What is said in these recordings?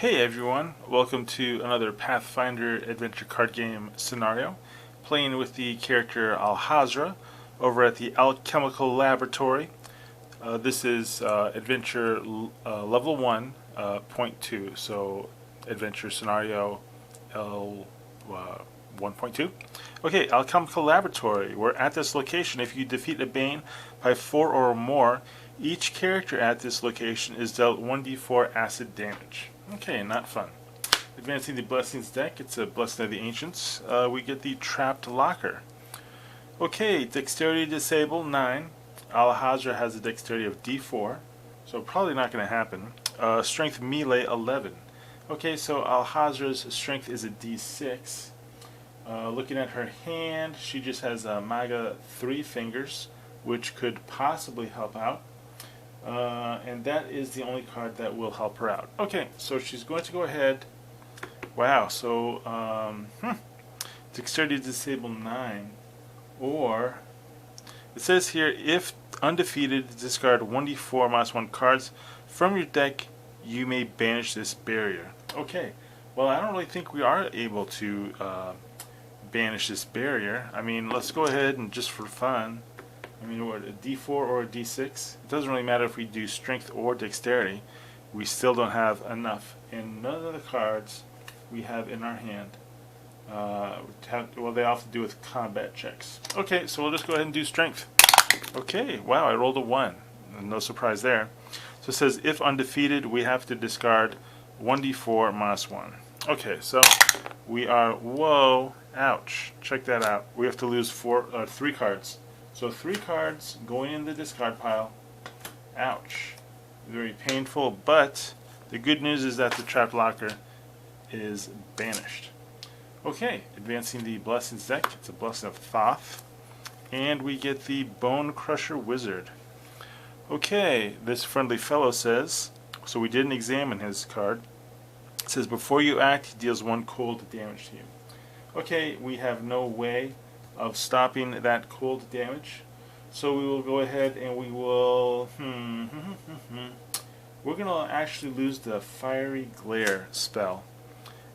Hey everyone, welcome to another Pathfinder adventure card game scenario, playing with the character Alahazra over at the Alchemical Laboratory. This is adventure level 1, point 2, so adventure scenario L 1.2. Okay, Alchemical Laboratory. We're at this location. If you defeat a Bane by 4 or more, each character at this location is dealt 1d4 acid damage. Okay, not fun. Advancing the Blessings deck, it's a Blessing of the Ancients. We get the Trapped Locker. Okay, Dexterity Disable 9. Alahazra has a Dexterity of D4, so probably not going to happen. Strength Melee 11. Okay, so Alahazra's Strength is a D6. Looking at her hand, she just has Maga 3 fingers, which could possibly help out. And that is the only card that will help her out. Okay, so she's going to go ahead. Wow, so Dexterity Disable 9. Or, it says here, if undefeated, discard 1d4 minus 1 cards from your deck, you may banish this barrier. Okay, well I don't really think we are able to banish this barrier. I mean, let's go ahead and just for fun, I mean, what, a D4 or a D6? It doesn't really matter if we do strength or dexterity. We still don't have enough. And none of the cards we have in our hand, well, they all have to do with combat checks. Okay, so we'll just go ahead and do strength. Okay, wow, I rolled a 1. No surprise there. So it says, if undefeated, we have to discard 1d4 minus 1. Okay, so we are, whoa, ouch. Check that out. We have to lose 3 cards. So 3 cards going in the discard pile. Ouch. Very painful, but the good news is that the Trapped Locker is banished. Okay, advancing the Blessings deck. It's a Blessing of Thoth. And we get the Bone Crusher Wizard. Okay, this friendly fellow says, so we didn't examine his card. It says, before you act, he deals 1 cold damage to you. Okay, we have no way of stopping that cold damage, so we will go ahead and we will we're gonna actually lose the Fiery Glare spell,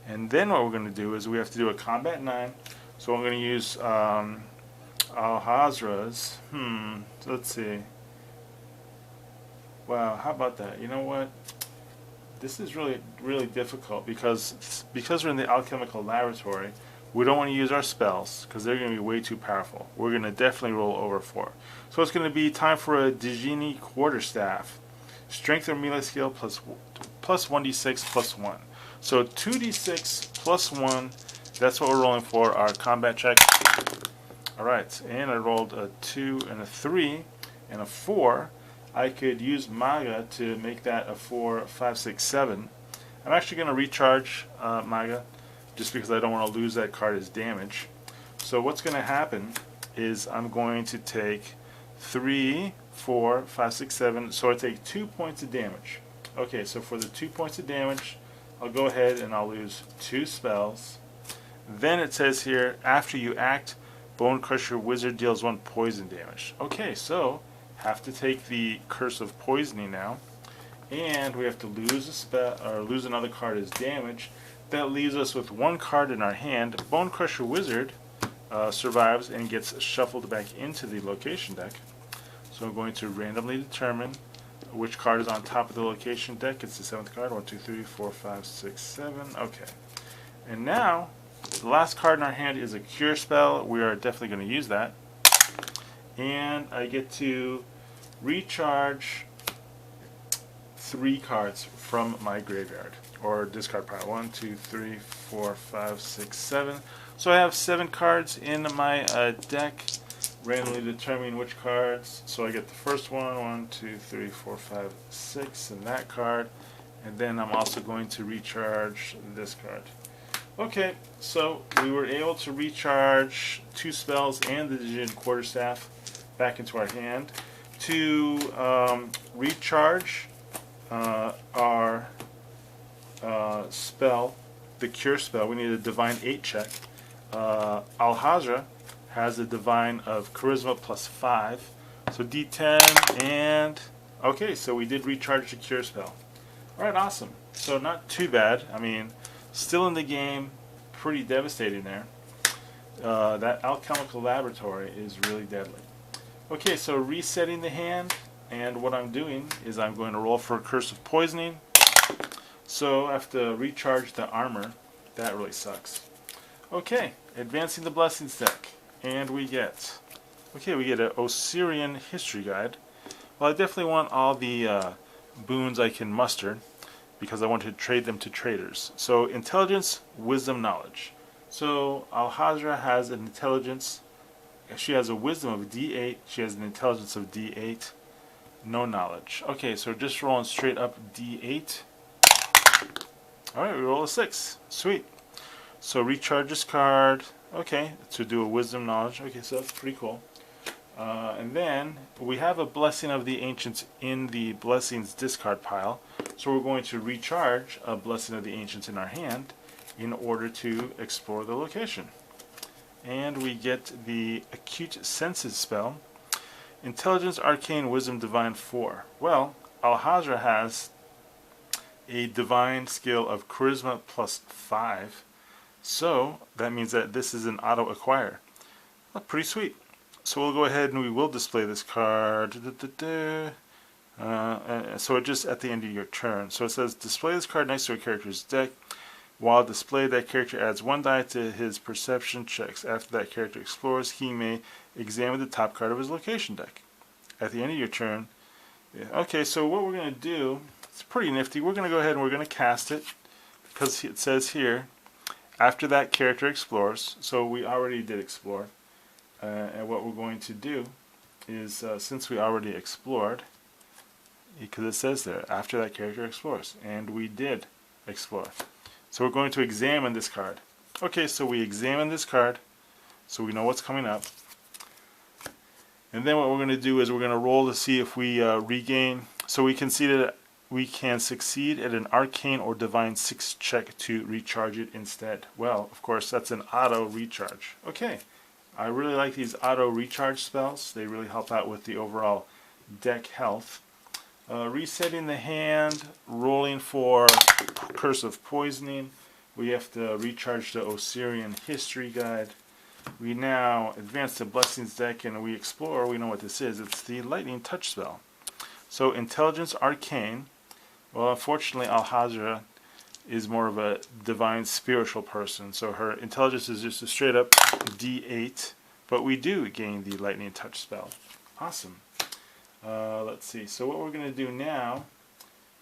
and then what we're gonna do is we have to do a combat 9, so I'm gonna use Alahazra's let's see, wow, how about that? You know what, this is really difficult because we're in the Alchemical Laboratory. We don't want to use our spells because they're going to be way too powerful. We're going to definitely roll over 4. So it's going to be time for a Dijini Quarterstaff. Strength or melee skill plus 1d6 plus 1. So 2d6 plus 1, that's what we're rolling for, our combat check. Alright, and I rolled a 2 and a 3 and a 4. I could use Maga to make that a 4, 5, 6, 7. I'm actually going to recharge Maga, just because I don't want to lose that card as damage. So what's going to happen is I'm going to take 3, 4, 5, 6, 7, so I take 2 points of damage. Okay, so for the 2 points of damage, I'll go ahead and I'll lose 2 spells. Then it says here, after you act, Bone Crusher Wizard deals 1 poison damage. Okay, so have to take the Curse of Poisoning now, and we have to lose a spell or lose another card as damage. That leaves us with 1 card in our hand. Bone Crusher Wizard survives and gets shuffled back into the location deck. So I'm going to randomly determine which card is on top of the location deck. It's the 7th card. 1, 2, 3, 4, 5, 6, 7. Okay. And now, the last card in our hand is a Cure spell. We are definitely going to use that. And I get to recharge 3 cards from my graveyard or discard pile. 1, 2, 3, 4, 5, 6, 7. So I have 7 cards in my deck. Randomly determining which cards. So I get the first one, 1, 2, 3, 4, 5, 6, and that card. And then I'm also going to recharge this card. Okay, so we were able to recharge 2 spells and the Dijini Quarterstaff back into our hand. To recharge our spell, the Cure spell, we need a Divine 8 check. Alahazra has a Divine of Charisma plus 5. So D10 and... okay, so we did recharge the Cure spell. Alright, awesome. So not too bad. I mean, still in the game, pretty devastating there. That alchemical laboratory is really deadly. Okay, so resetting the hand, and what I'm doing is I'm going to roll for a Curse of Poisoning. So I have to recharge the armor. That really sucks. Okay, advancing the Blessings deck, and we get an Osirian History Guide. Well, I definitely want all the boons I can muster, because I want to trade them to traders. So intelligence, wisdom, knowledge. So Alahazra has an intelligence. She has a wisdom of D8. She has an intelligence of D8. No knowledge. Okay, so just rolling straight up D8. Alright, we roll a 6. Sweet. So recharge this card. Okay, to do a wisdom knowledge. Okay, so that's pretty cool. And then we have a Blessing of the Ancients in the Blessings discard pile. So we're going to recharge a Blessing of the Ancients in our hand in order to explore the location. And we get the Acute Senses spell. Intelligence, Arcane, Wisdom, Divine 4. Well, Alahazra has a Divine skill of Charisma plus 5. So that means that this is an auto acquire. Oh, pretty sweet. So we'll go ahead and we will display this card. So it just at the end of your turn. So it says display this card next to a character's deck. While displayed, that character adds 1 die to his perception checks. After that character explores, he may examine the top card of his location deck. At the end of your turn. Okay, so what we're going to do, it's pretty nifty. We're going to go ahead and we're going to cast it. Because it says here, after that character explores. So we already did explore. And what we're going to do is, since we already explored, because it says there, after that character explores. And we did explore. So we're going to examine this card. Okay, so we examine this card, so we know what's coming up. And then what we're going to do is we're going to roll to see if we regain. So we can see that we can succeed at an Arcane or Divine 6 check to recharge it instead. Well, of course, that's an auto recharge. Okay, I really like these auto recharge spells. They really help out with the overall deck health. Resetting the hand, rolling for Curse of Poisoning. We have to recharge the Osirian History Guide. We now advance to Blessings deck and we explore. We know what this is. It's the Lightning Touch spell. So Intelligence, Arcane. Well, unfortunately, Alahazra is more of a divine spiritual person. So her intelligence is just a straight up D8. But we do gain the Lightning Touch spell. Awesome. Let's see. So what we're going to do now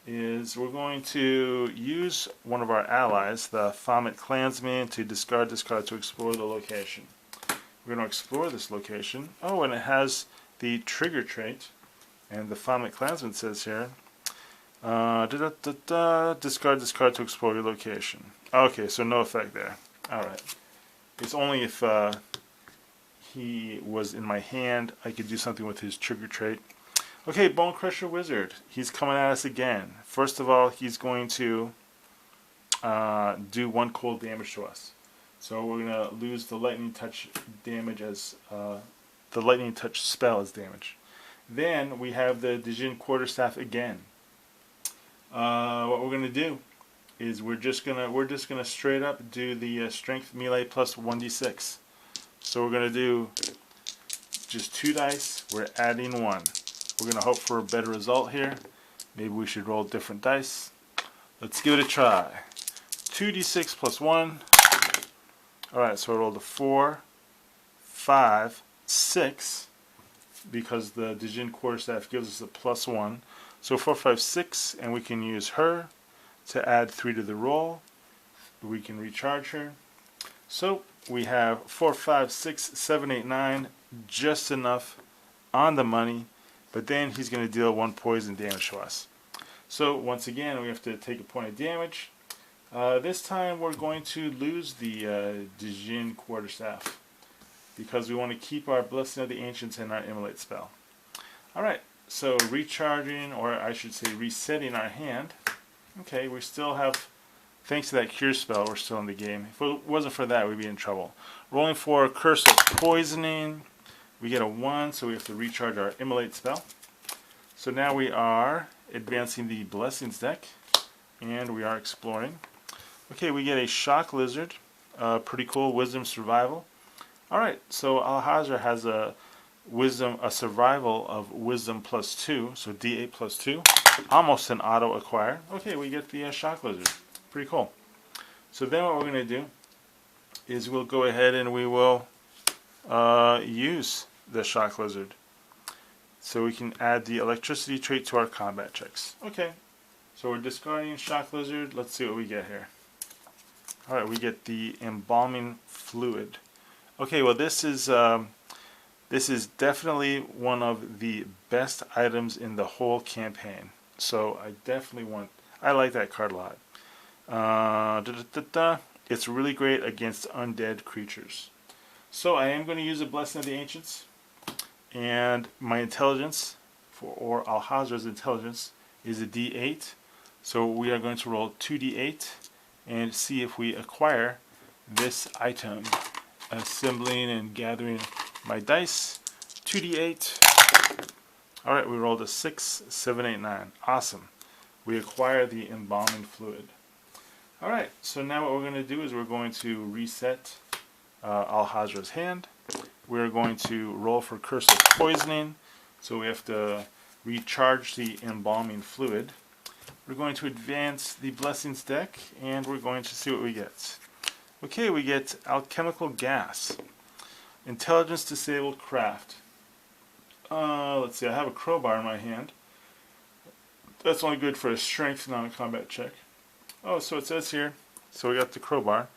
is we're going to use one of our allies, the Thomit Clansman, to discard this card to explore the location. We're going to explore this location. Oh, and it has the trigger trait. And the Thomit Clansman says here, discard this card to explore your location. Okay, so no effect there. Alright. It's only if he was in my hand, I could do something with his trigger trait. Okay, Bone Crusher Wizard. He's coming at us again. First of all, he's going to do 1 cold damage to us. So we're going to lose the Lightning Touch damage as the Lightning Touch spell as damage. Then we have the Dijin Quarterstaff again. What we're going to do is we're just gonna straight up do the Strength Melee plus 1d6. So we're going to do just 2 dice. We're adding 1. We're going to hope for a better result here. Maybe we should roll different dice. Let's give it a try. 2d6 plus 1. Alright, so I rolled a 4, 5, 6, because the Dijin Quarterstaff gives us a plus 1. So 4, 5, 6, and we can use her to add 3 to the roll. We can recharge her. So we have 4, 5, 6, 7, 8, 9, just enough on the money. But then he's going to deal 1 poison damage to us. So once again, we have to take a point of damage. This time we're going to lose the Dijin Quarterstaff, because we want to keep our Blessing of the Ancients and our Immolate spell. Alright, so recharging, or I should say resetting our hand. Okay, we still have, thanks to that Cure spell, we're still in the game. If it wasn't for that, we'd be in trouble. Rolling for Curse of Poisoning. We get a 1, so we have to recharge our Immolate spell. So now we are advancing the Blessings deck. and we are exploring. Okay, we get a shock lizard. Pretty cool. Wisdom survival. Alright, so Alahazra has a survival of wisdom +2, so D8 +2. Almost an auto acquire. Okay, we get the shock lizard. Pretty cool. So then what we're going to do is we'll go ahead and we will use the shock lizard. So we can add the electricity trait to our combat checks. Okay, so we're discarding shock lizard. Let's see what we get here. Alright, we get the embalming fluid. Okay, well this is definitely one of the best items in the whole campaign. So I like that card a lot. It's really great against undead creatures. So I am going to use a Blessing of the Ancients, and my intelligence, or Alahazra's intelligence, is a D8. So we are going to roll 2D8 and see if we acquire this item. Assembling and gathering my dice. 2D8. Alright, we rolled a 6, 7, 8, 9. Awesome. We acquire the embalming fluid. Alright, so now what we're going to do is we're going to reset Alahazra's hand. We're going to roll for Curse of Poisoning. So we have to recharge the embalming fluid. We're going to advance the Blessings deck, and we're going to see what we get. Okay, we get Alchemical Gas. Intelligence Disabled Craft. Let's see, I have a crowbar in my hand. That's only good for a strength non-combat check. Oh, so it says here, so we got the crowbar.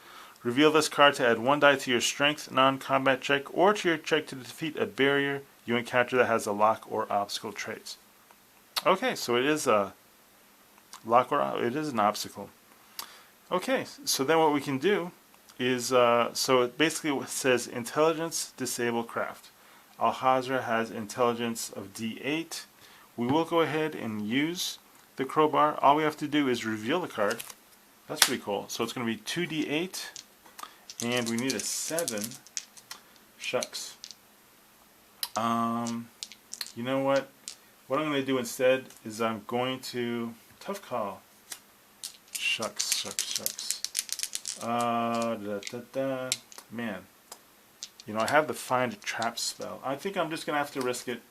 Reveal this card to add 1 die to your strength non-combat check or to your check to defeat a barrier you encounter that has a lock or obstacle traits. Okay, so it is a lock or it is an obstacle. Okay, so then what we can do is, so it basically says Intelligence Disable Craft. Alahazra has intelligence of D8. We will go ahead and use the crowbar. All we have to do is reveal the card. That's pretty cool. So it's going to be 2D8, and we need a 7. Shucks. You know what? What I'm going to do instead is I'm going to tough call. Shucks. Man. You know, I have the Find Trap spell. I think I'm just going to have to risk it.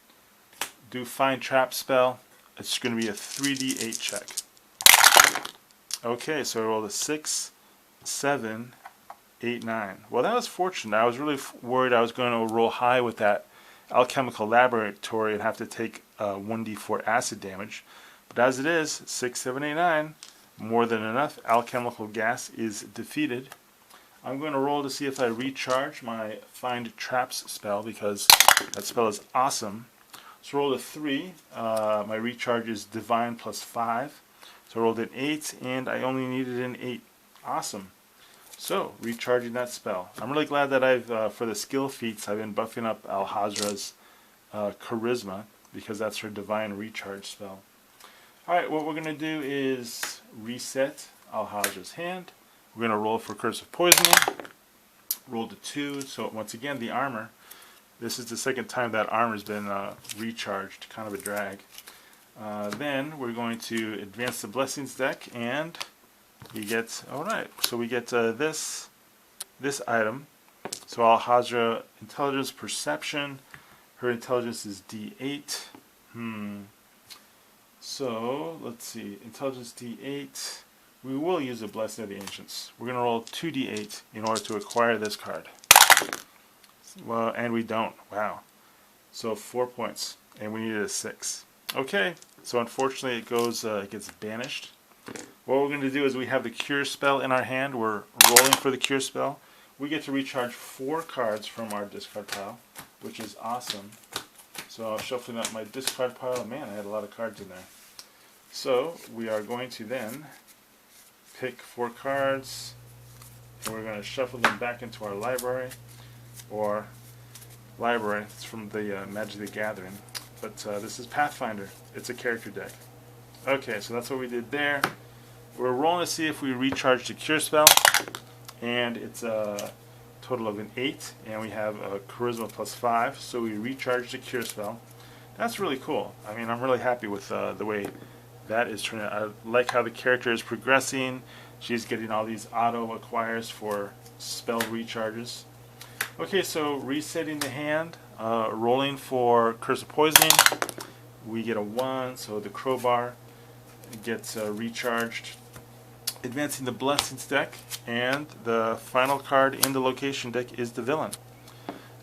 Do Find Trap spell. It's going to be a 3D8 check. Okay, so I rolled a 6, 7, 8, 9. Well, that was fortunate. I was really worried I was going to roll high with that Alchemical Laboratory and have to take 1d4 acid damage. But as it is, 6, 7, 8, 9, more than enough. Alchemical Gas is defeated. I'm going to roll to see if I recharge my Find Traps spell, because that spell is awesome. So I rolled a 3. My recharge is Divine +5. So I rolled an 8, and I only needed an 8. Awesome. So, recharging that spell. I'm really glad that for the skill feats, I've been buffing up Alahazra's Charisma, because that's her Divine Recharge spell. Alright, what we're going to do is reset Alahazra's hand. We're going to roll for Curse of Poisoning. Rolled a 2, so once again, the armor. This is the second time that armor's been recharged, kind of a drag. Then we're going to advance the Blessings deck, and we get, alright, so we get this item. So Alahazra, Intelligence Perception, her intelligence is D8. So, let's see, Intelligence D8. We will use a Blessing of the Ancients. We're going to roll 2D8 in order to acquire this card. Well, and we don't. Wow. So 4 points, and we needed a 6. Okay, so unfortunately it gets banished. What we're going to do is we have the Cure spell in our hand. We're rolling for the Cure spell. We get to recharge 4 cards from our discard pile, which is awesome. So I'm shuffling up my discard pile. Man, I had a lot of cards in there. So we are going to then pick 4 cards, and we're going to shuffle them back into our library, or library. It's from the Magic the Gathering, but this is Pathfinder. It's a character deck. Okay, so that's what we did there. We're rolling to see if we recharge the Cure spell, and it's a total of an 8, and we have a Charisma +5, so we recharge the Cure spell. That's really cool. I mean, I'm really happy with the way that is turning out. I like how the character is progressing. She's getting all these auto acquires for spell recharges. Okay, so resetting the hand, rolling for Curse of Poisoning. We get a 1, so the crowbar gets recharged. Advancing the Blessings deck, and the final card in the location deck is the villain.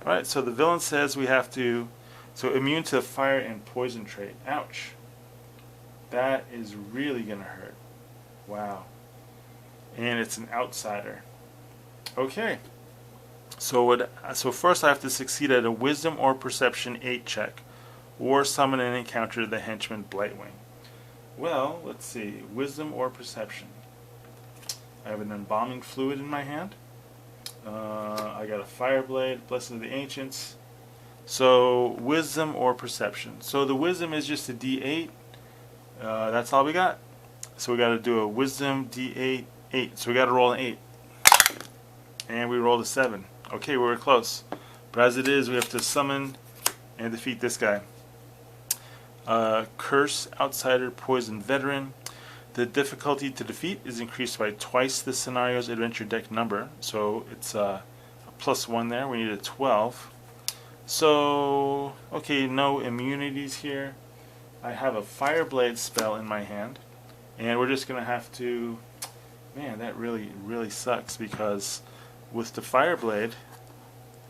Alright, so the villain says we have to, so immune to fire and poison trait. Ouch. That is really going to hurt. Wow. And it's an outsider. Okay. So first I have to succeed at a Wisdom or Perception 8 check, or summon and encounter the henchman Blightwing. Well, let's see. Wisdom or Perception. I have an Embalming Fluid in my hand. I got a Fireblade, Blessing of the Ancients. So, Wisdom or Perception. So the Wisdom is just a D8. That's all we got. So we got to do a Wisdom D8, 8. So we got to roll an 8. And we rolled a 7. Okay, we were close. But as it is, we have to summon and defeat this guy. Curse, Outsider, Poison, Veteran. The difficulty to defeat is increased by twice the scenario's adventure deck number. So it's a +1 there. We need a 12. So, okay, no immunities here. I have a Fireblade spell in my hand. And we're just going to have to... Man, that really sucks, because with the Fireblade,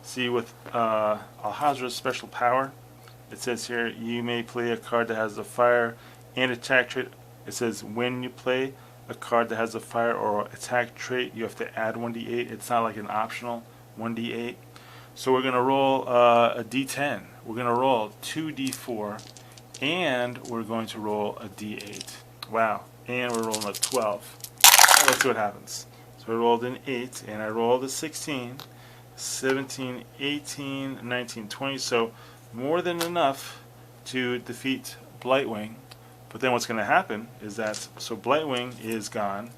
see, with Alahazra's special power, it says here, you may play a card that has a fire and attack trait. It says when you play a card that has a fire or attack trait, you have to add 1d8. It's not like an optional 1d8. So we're going to roll a d10. We're going to roll 2d4, and we're going to roll a d8. Wow. And we're rolling a 12. Let's see what happens. So I rolled an 8, and I rolled a 16, 17, 18, 19, 20. So more than enough to defeat Blightwing. But then what's going to happen is that, so Blightwing is gone,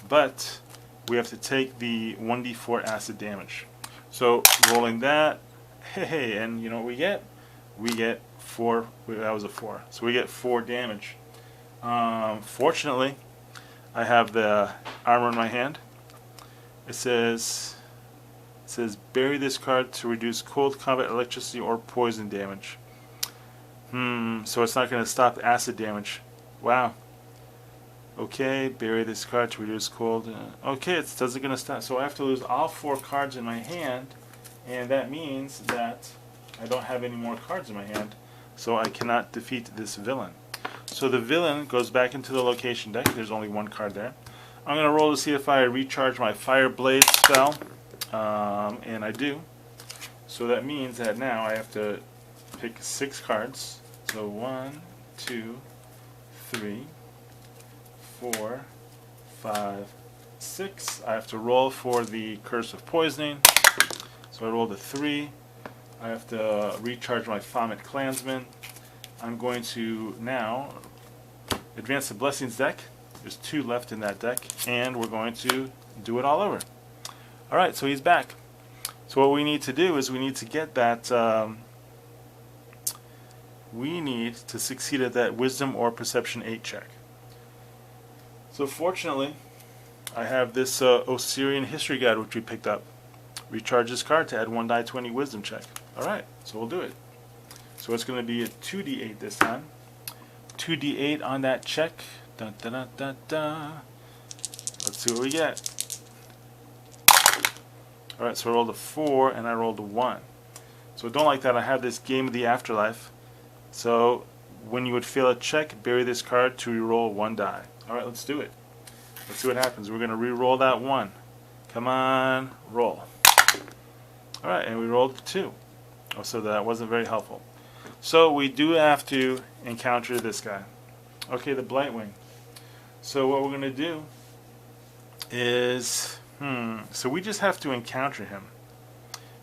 but we have to take the 1d4 acid damage. So rolling that, hey, and you know what we get? We get 4, that was a 4. So we get 4 damage. Fortunately, I have the armor in my hand. It says bury this card to reduce cold combat, electricity, or poison damage. So it's not going to stop acid damage. Wow. Okay, bury this card to reduce cold. Okay, it doesn't going to stop. So I have to lose all 4 cards in my hand, and that means that I don't have any more cards in my hand, so I cannot defeat this villain. So the villain goes back into the location deck. There's only 1 card there. I'm going to roll to see if I recharge my Fireblade spell, and I do. So that means that now I have to pick 6 cards. So 1, 2, 3, 4, 5, 6. I have to roll for the Curse of Poisoning. So I rolled a 3. I have to recharge my Vomit Clansman. I'm going to now advance the Blessings deck. There's 2 left in that deck, and we're going to do it all over. Alright, so he's back. So what we need to do is we need to get that, we need to succeed at that Wisdom or Perception 8 check. So fortunately, I have this Osirian History Guide which we picked up. Recharge this card to add 1 die 20 Wisdom check. Alright, so we'll do it. So it's going to be a 2d8 this time. 2d8 on that check. Dun, dun, dun, dun, dun. Let's see what we get. Alright, so I rolled a 4 and I rolled a 1. So don't like that. I have this Game of the Afterlife. So when you would fail a check, bury this card to reroll 1 die. Alright, let's do it. Let's see what happens. We're going to re-roll that 1. Come on, roll. Alright, and we rolled a 2. Oh, so that wasn't very helpful. So we do have to encounter this guy. Okay, the Blightwing. So what we're going to do is, so we just have to encounter him.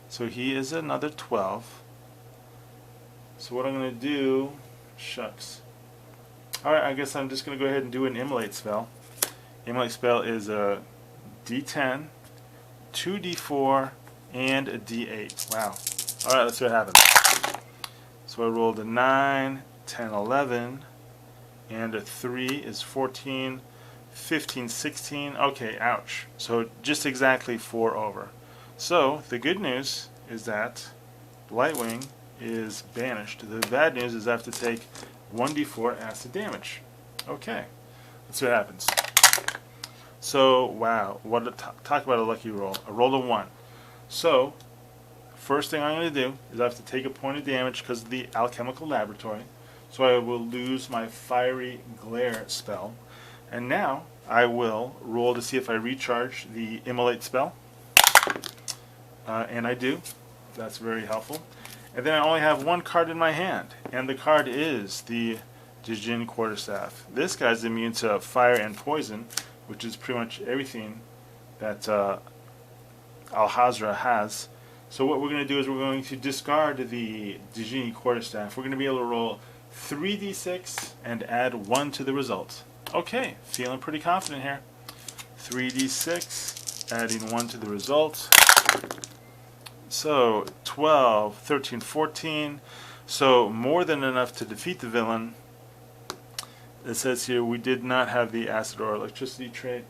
So he is another 12. So what I'm going to do, shucks. Alright, I guess I'm just going to go ahead and do an Immolate spell. Immolate spell is a D10, 2d4, and a d8. Wow. Alright, let's see what happens. So I rolled a 9, 10, 11, and a 3 is 14, 15, 16. Okay, ouch. So just exactly 4 over. So the good news is that Lightwing is banished. The bad news is I have to take 1d4 acid damage. Okay, let's see what happens. So, wow, talk about a lucky roll. I rolled a 1. So, first thing I'm going to do is I have to take a point of damage because of the alchemical laboratory. So I will lose my fiery glare spell. And now I will roll to see if I recharge the immolate spell. And I do. That's very helpful. And then I only have one card in my hand. And the card is the Dijin Quarterstaff. This guy's immune to fire and poison, which is pretty much everything that Alahazra has. So what we're going to do is we're going to discard the Dijin Quarterstaff. We're going to be able to roll 3d6 and add 1 to the result. Okay, feeling pretty confident here. 3d6, adding 1 to the result. So 12, 13, 14. So more than enough to defeat the villain. It says here we did not have the acid or electricity trait.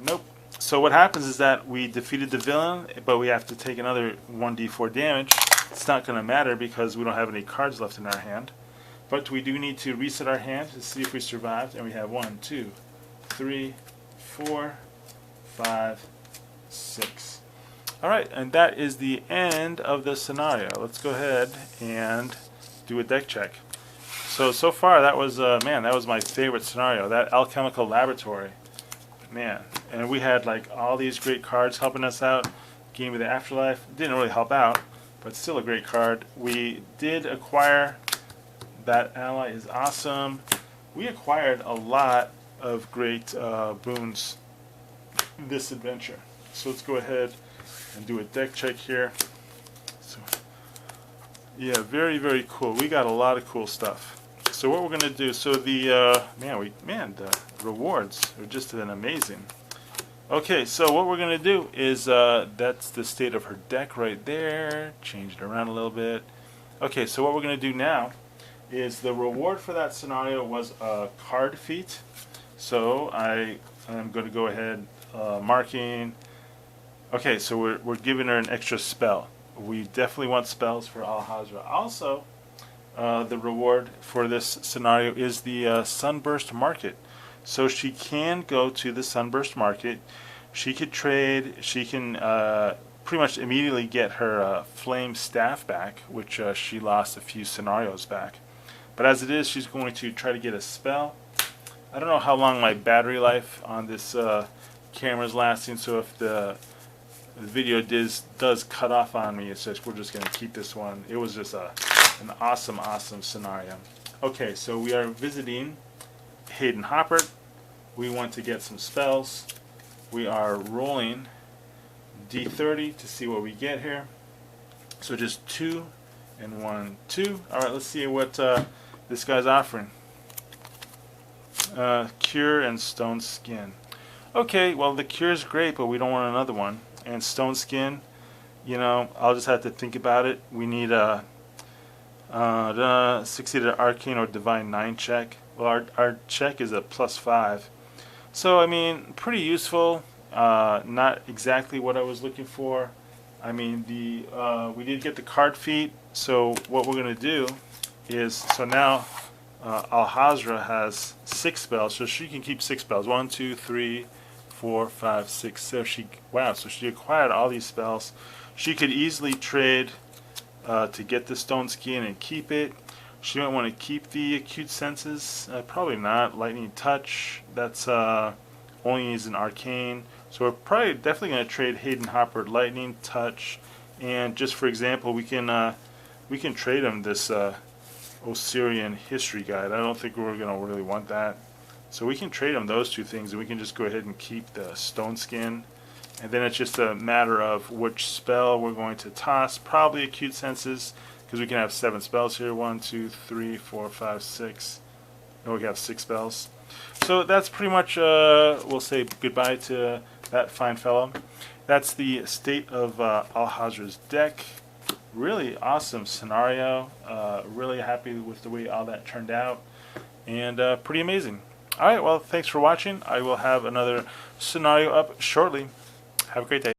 Nope. So what happens is that we defeated the villain, but we have to take another 1d4 damage. It's not going to matter because we don't have any cards left in our hand. But we do need to reset our hand to see if we survived. And we have 1, 2, 3, 4, 5, 6. Alright, and that is the end of the scenario. Let's go ahead and do a deck check. So far that was, man, that was my favorite scenario. That alchemical laboratory. Man, and we had like all these great cards helping us out. Game of the Afterlife didn't really help out, but still a great card. We did acquire that ally is awesome. We acquired a lot of great boons this adventure. So let's go ahead and do a deck check here. So, yeah, very, very cool. We got a lot of cool stuff. So what we're going to do, so the, the rewards are just been amazing. Okay, so what we're going to do is, that's the state of her deck right there. Change it around a little bit. Okay, so what we're going to do now is the reward for that scenario was a card feat. So I'm going to go ahead, marking. Okay, so we're giving her an extra spell. We definitely want spells for Alahazra. Also, the reward for this scenario is the Sunburst Market. So she can go to the Sunburst Market. She could trade. She can pretty much immediately get her Flame Staff back, which she lost a few scenarios back. But as it is, she's going to try to get a spell. I don't know how long my battery life on this camera is lasting, so if the video does cut off on me, it's just, we're just going to keep this one. It was just an awesome scenario. Okay, so we are visiting Hayden Hopper. We want to get some spells. We are rolling D30 to see what we get here. So just 2 and 1, 2. Alright, let's see what this guy's offering. Cure and Stone Skin. Okay, well the cure is great, but we don't want another one. And Stone Skin, you know, I'll just have to think about it. We need a succeeded Arcane or Divine 9 check. Well, our check is a +5. So, I mean, pretty useful. Not exactly what I was looking for. I mean, we did get the card feat. So what we're going to do is, so now Alahazra has 6 spells. So she can keep 6 spells. 1, 2, 3, 4, 5, 6. So she acquired all these spells. She could easily trade to get the Stone Skin and keep it. She might want to keep the Acute Senses. Probably not. Lightning Touch. That's only is an Arcane. So we're probably definitely going to trade Hayden Hopper Lightning Touch, and just for example, we can trade him this Osirian History Guide. I don't think we're going to really want that. So we can trade him those two things, and we can just go ahead and keep the Stone Skin. And then it's just a matter of which spell we're going to toss. Probably Acute Senses, because we can have 7 spells here. 1, 2, 3, 4, 5, 6. No, we have 6 spells. So that's pretty much, we'll say goodbye to that fine fellow. That's the state of Alahazra's deck. really awesome scenario. Really happy with the way all that turned out, and pretty amazing. Alright, well, thanks for watching. I will have another scenario up shortly. Have a great day.